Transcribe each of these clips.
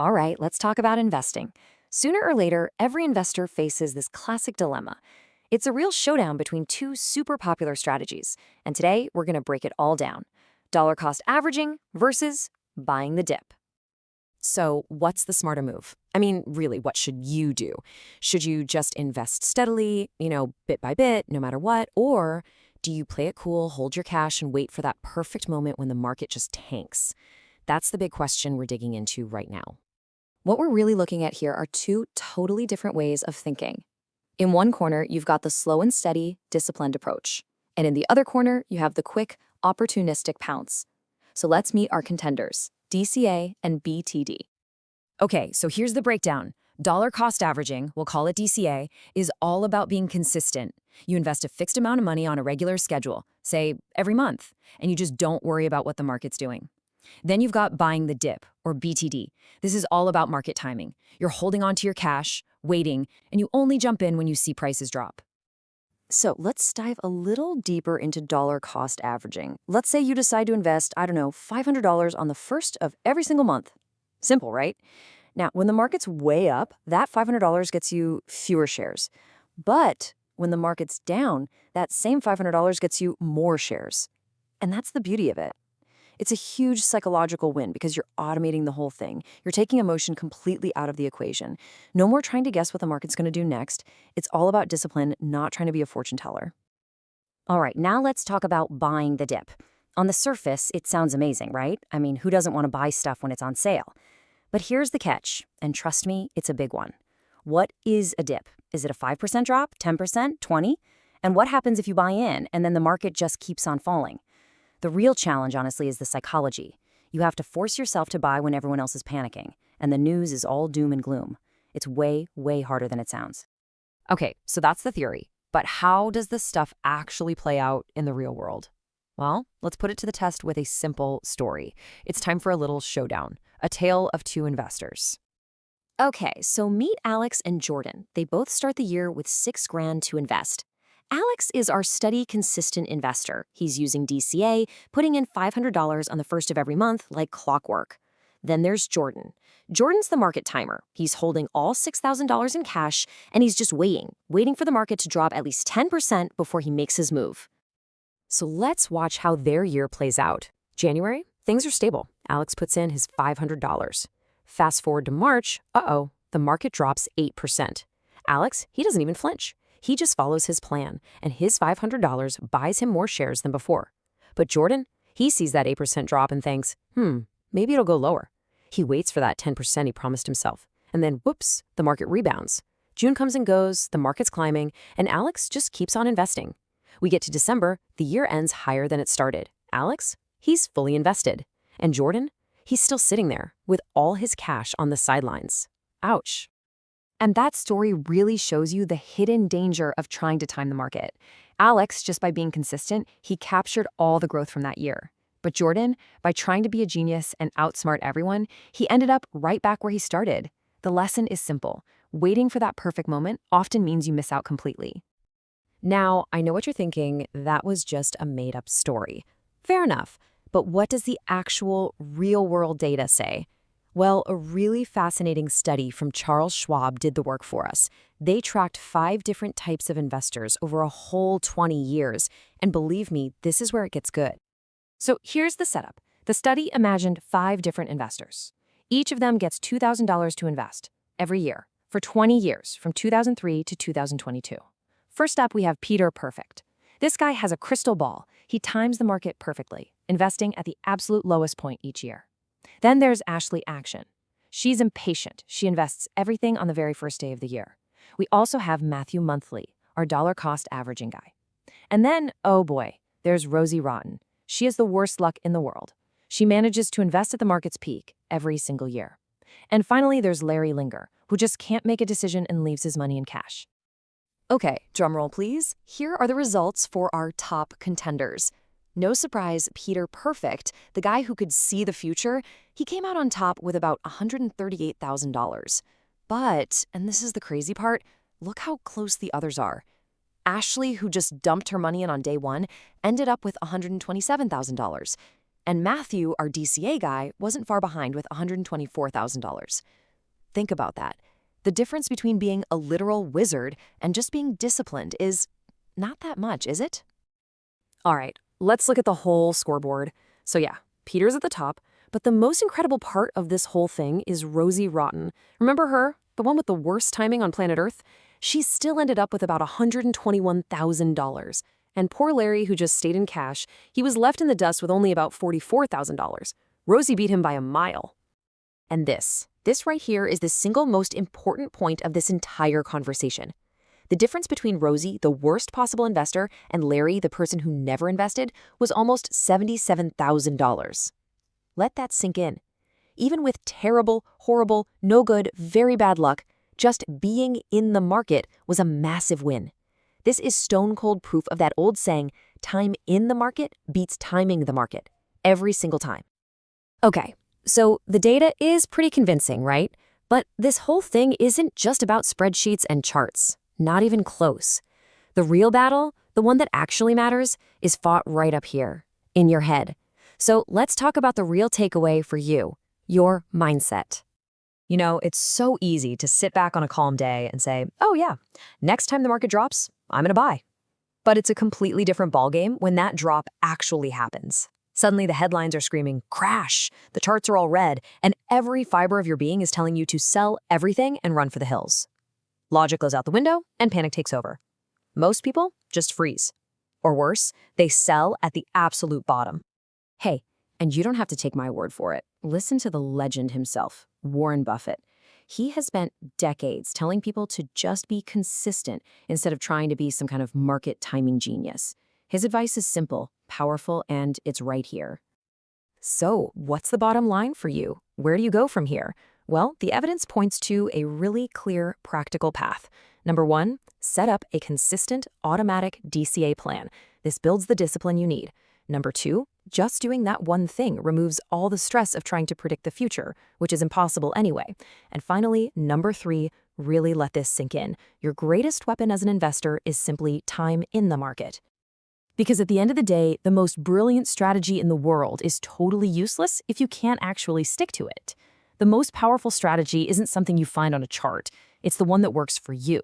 All right, let's talk about investing. Sooner or later, every investor faces this classic dilemma. It's a real showdown between two super popular strategies, and today we're going to break it all down. Dollar cost averaging versus buying the dip. So, what's the smarter move? I mean, really, what should you do? Should you just invest steadily, bit by bit, no matter what? Or do you play it cool, hold your cash, and wait for that perfect moment when the market just tanks? That's the big question we're digging into right now. What we're really looking at here are two totally different ways of thinking. In one corner, you've got the slow and steady, disciplined approach. And in the other corner, you have the quick, opportunistic pounce. So let's meet our contenders, DCA and BTD. Okay, so here's the breakdown. Dollar cost averaging, we'll call it DCA, is all about being consistent. You invest a fixed amount of money on a regular schedule, say every month, and you just don't worry about what the market's doing. Then you've got buying the dip, or BTD. This is all about market timing. You're holding on to your cash, waiting, and you only jump in when you see prices drop. So let's dive a little deeper into dollar cost averaging. Let's say you decide to invest, $500 on the first of every single month. Simple, right? Now, when the market's way up, that $500 gets you fewer shares. But when the market's down, that same $500 gets you more shares. And that's the beauty of it. It's a huge psychological win because you're automating the whole thing. You're taking emotion completely out of the equation. No more trying to guess what the market's going to do next. It's all about discipline, not trying to be a fortune teller. All right, now let's talk about buying the dip. On the surface, it sounds amazing, right? I mean, who doesn't want to buy stuff when it's on sale? But here's the catch, and trust me, it's a big one. What is a dip? Is it a 5% drop, 10%, 20%? And what happens if you buy in and then the market just keeps on falling? The real challenge, honestly, is the psychology. You have to force yourself to buy when everyone else is panicking, and the news is all doom and gloom. It's way, way harder than it sounds. Okay, so that's the theory. But how does this stuff actually play out in the real world? Well, let's put it to the test with a simple story. It's time for a little showdown, a tale of two investors. Okay, so meet Alex and Jordan. They both start the year with $6,000 to invest. Alex is our steady, consistent investor. He's using DCA, putting in $500 on the first of every month like clockwork. Then there's Jordan. Jordan's the market timer. He's holding all $6,000 in cash, and he's just waiting for the market to drop at least 10% before he makes his move. So let's watch how their year plays out. January, things are stable. Alex puts in his $500. Fast forward to March, the market drops 8%. Alex, he doesn't even flinch. He just follows his plan, and his $500 buys him more shares than before. But Jordan, he sees that 8% drop and thinks, maybe it'll go lower. He waits for that 10% he promised himself. And then, whoops, the market rebounds. June comes and goes, the market's climbing, and Alex just keeps on investing. We get to December, the year ends higher than it started. Alex, he's fully invested. And Jordan, he's still sitting there with all his cash on the sidelines. Ouch. And that story really shows you the hidden danger of trying to time the market. Alex, just by being consistent, he captured all the growth from that year. But Jordan, by trying to be a genius and outsmart everyone, he ended up right back where he started. The lesson is simple. Waiting for that perfect moment often means you miss out completely. Now, I know what you're thinking. That was just a made-up story. Fair enough. But what does the actual real-world data say? Well, a really fascinating study from Charles Schwab did the work for us. They tracked 5 different types of investors over a whole 20 years. And believe me, this is where it gets good. So here's the setup. The study imagined 5 different investors. Each of them gets $2,000 to invest every year for 20 years, from 2003 to 2022. First up, we have Peter Perfect. This guy has a crystal ball. He times the market perfectly, investing at the absolute lowest point each year. Then there's Ashley Action. She's impatient. She invests everything on the very first day of the year. We also have Matthew Monthly, our dollar cost averaging guy. And then, oh boy, there's Rosie Rotten. She has the worst luck in the world. She manages to invest at the market's peak every single year. And finally, there's Larry Linger, who just can't make a decision and leaves his money in cash. Okay, drumroll please. Here are the results for our top contenders. No surprise, Peter Perfect, the guy who could see the future, he came out on top with about $138,000. But, and this is the crazy part, look how close the others are. Ashley, who just dumped her money in on day one, ended up with $127,000. And Matthew, our DCA guy, wasn't far behind with $124,000. Think about that. The difference between being a literal wizard and just being disciplined is not that much, is it? All right, let's look at the whole scoreboard. So yeah, Peter's at the top, but the most incredible part of this whole thing is Rosie Rotten. Remember her? The one with the worst timing on planet Earth? She still ended up with about $121,000. And poor Larry, who just stayed in cash, he was left in the dust with only about $44,000. Rosie beat him by a mile. And this right here is the single most important point of this entire conversation. The difference between Rosie, the worst possible investor, and Larry, the person who never invested, was almost $77,000. Let that sink in. Even with terrible, horrible, no good, very bad luck, just being in the market was a massive win. This is stone-cold proof of that old saying, time in the market beats timing the market, every single time. Okay, so the data is pretty convincing, right? But this whole thing isn't just about spreadsheets and charts. Not even close. The real battle, the one that actually matters, is fought right up here, in your head. So let's talk about the real takeaway for you, your mindset. You know, it's so easy to sit back on a calm day and say, oh yeah, next time the market drops, I'm gonna buy. But it's a completely different ballgame when that drop actually happens. Suddenly the headlines are screaming, crash, the charts are all red, and every fiber of your being is telling you to sell everything and run for the hills. Logic goes out the window and panic takes over. Most people just freeze. Or worse, they sell at the absolute bottom. Hey, and you don't have to take my word for it. Listen to the legend himself, Warren Buffett. He has spent decades telling people to just be consistent instead of trying to be some kind of market timing genius. His advice is simple, powerful, and it's right here. So, what's the bottom line for you? Where do you go from here? Well, the evidence points to a really clear, practical path. Number one, set up a consistent, automatic DCA plan. This builds the discipline you need. Number two, just doing that one thing removes all the stress of trying to predict the future, which is impossible anyway. And finally, number three, really let this sink in. Your greatest weapon as an investor is simply time in the market. Because at the end of the day, the most brilliant strategy in the world is totally useless if you can't actually stick to it. The most powerful strategy isn't something you find on a chart. It's the one that works for you,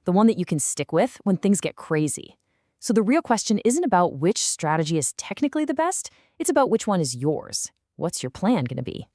the one that you can stick with when things get crazy. So the real question isn't about which strategy is technically the best, it's about which one is yours. What's your plan going to be?